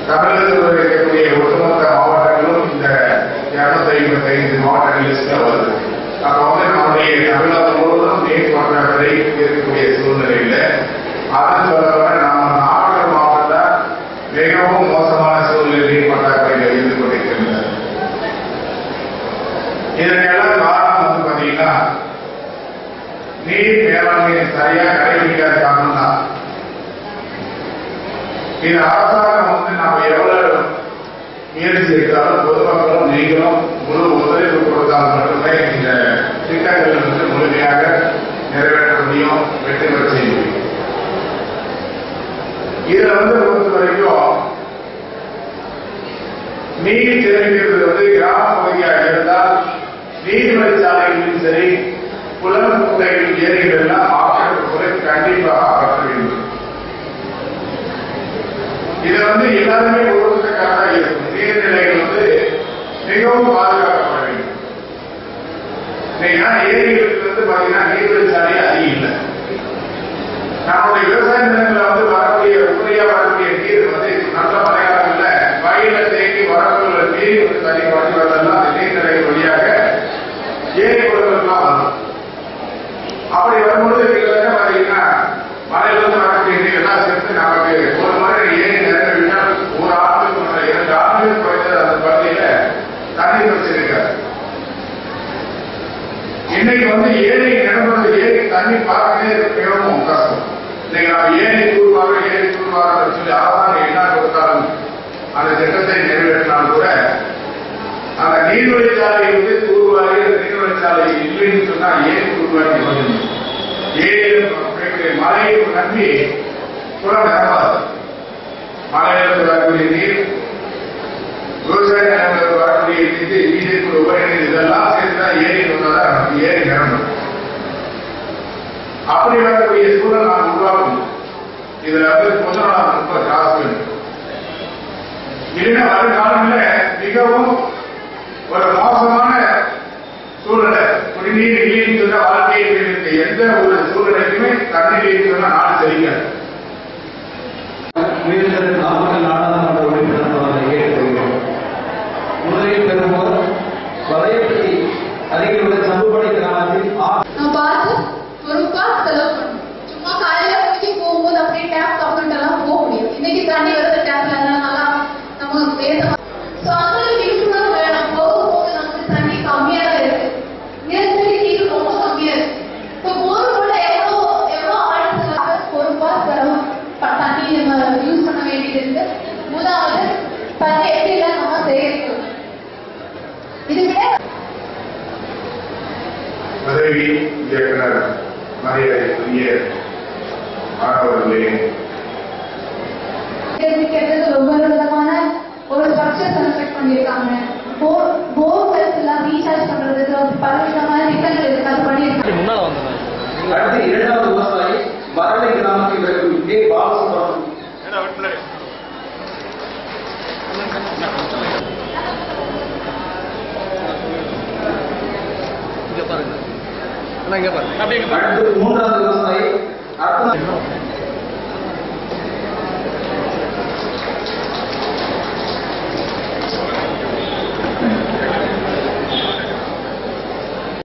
தமிழகத்தில் இருக்கக்கூடிய ஒட்டுமொத்த மாவட்டங்களும் இந்த 255 மாவட்டங்கள் லிஸ்ட்ல வருது. அப்ப நம்முடைய தமிழகம் முழுவதும் நீர் பற்றாக்குறை இருக்கக்கூடிய சூழ்நிலையில அதன் சொல்ல நம்ம நாமக்கல் மாவட்டம் மிகவும் மோசமான சூழ்நிலை நீர் பற்றாக்குறையில் இருந்து கொண்டிருக்கின்றனர். இதற்கெல்லாம் காரணம் பாத்தீங்கன்னா நீர் மேலாண்மையை சரியா கடைபிடிக்காத காரணம் தான். இது அரசாங்கம் நாம் எவ்வளவு முயற்சி எடுத்தாலும் பொதுமக்களும் நீங்களும் முழு ஒத்துழைப்பு கொடுத்தால் மட்டுமே இந்த திட்டங்கள் முழுமையாக நிறைவேற்ற முடியும், வெற்றி பெற செய்ய முடியும். இதுல பொறுத்த வரைக்கும் நீர் சேமிக்கிறது கிராம பகுதியாக இருந்தால் நீர்வழிச்சாலைகளிலும் சரி குளம் குட்டைகள் ஏரிகள் எல்லாம் ஆக்கிரமிப்புகளை கண்டிப்பாக அகற்ற வேண்டும். இதை எல்லாருமே ஒருவருக்காக இருக்கும். நீர்நிலைகள் மிகவும் பாதுகாக்கப்பட வேண்டும். ஏரிகளுக்கு பாத்தீங்கன்னா நீர்வழிச்சாலை அதிகம் இல்லை. நம்முடைய விவசாய நிலங்களில் வரக்கூடிய உபரியா வரக்கூடிய நீர் நல்ல மழைக்காலங்கள்ல வயல தேங்கி வரக்கூடிய நீர் தனி வரதெல்லாம் அந்த நீர்நிலைகள் வழியாக ஏரி குளங்களுக்கெல்லாம் வரும். அப்படி வரும்போது பாத்தீங்கன்னா மழையிலிருந்து வரக்கூடிய நீர் எல்லாம் சேர்த்து நமக்கு ஒரு முறை ஏரி நிறைவேறினால் ஒரு ஆண்டுக்கு 2 ஆண்டுகள் குறைந்த அந்த பகுதியில தண்ணீர் வச்சிருக்காரு. இன்னைக்கு ஏரி நிரம்புறது ஏரி தண்ணி பார்க்கவே மிகவும் கஷ்டம். இன்னைக்கு ஏரி தூர்வார சொல்லி அரசாங்கம் என்ன கொடுத்தாலும் அந்த திட்டத்தை நிறைவேற்றினாலும் கூட அந்த நீர்வழிச்சாலை தூர்வாரி நீர்வழிச்சாலை இல்லைன்னு சொன்னா ஏரி தூர்வாரி ஏரி மழையை நம்பி குளம் நிரம்பாது. மழையிலிருந்து வரக்கூடிய நீர், விவசாய நிலங்களுக்கு வரக்கூடிய நீர், உபரிநீர் இதெல்லாம் சேர்த்துதான் ஏரி சொன்னாதான் ஏரி நிரம்பும். அப்படி வரக்கூடிய சூழல் நாம் உருவாக்கும். இதுல முதல் நாம் ரொம்ப காசு வேண்டும். இல்லைன்னா வருங்காலங்களில் மிகவும் ஒரு மோசமான சூழ்நிலை, குடிநீர் இல்லைன்னு சொன்ன வாழ்க்கையில் இருக்க எந்த ஒரு சூழ்நிலைக்குமே தண்ணீர் இல்லைன்னு சொன்னா நாடு செழிக்காது. நாமக்கல் நாடாளுமன்ற உறுப்பினர் கேட்டுக்கொள்கிறோம். முதலில் பெறுவோர் வலையப்பட்டி அருகில் உள்ள சம்புபடி கிராமத்தில் சும்மா காலையில குடிச்சு போகும்போது அப்படியே டேப் கம்ப்ளீட் எல்லாம் போக முடியும். இன்னைக்கு தண்ணி வருது டேப்ல நல்லா நம்ம பேச வேணும். போக போக நமக்கு தண்ணி கம்மியா தான் இருக்கு. நிலத்தடி நீர் ரொம்ப கம்மியா இருக்கு. இப்போ போர்ல எவ்வளவு ஆழத்துக்காக பொறுப்பா தண்ணி நம்ம யூஸ் பண்ண வேண்டியது இருக்கு. முதலாவது தண்ணி எப்படிலாம் நம்ம சேகரிக்கணும். இதுவே உதவி இயக்குனர் மரியாதைக்குரிய மாணவர்களே, ஒவ்வொரு விதமான ஒரு ஸ்ட்ரக்சர் செலக்ட் பண்ணிருக்காங்க. போர்வெல்ஸ் எல்லாம் ரீசார்ஜ் பண்றதுக்கு பல விதமான திட்டங்கள் இருக்கு. அது பண்ணிருக்காங்க. அடுத்து இரண்டாவது விவசாயி வரலை கிராமத்தில் இருக்கும் கே பாலசுப்ரமணியம். அடுத்து மூன்றாவது விவசாயி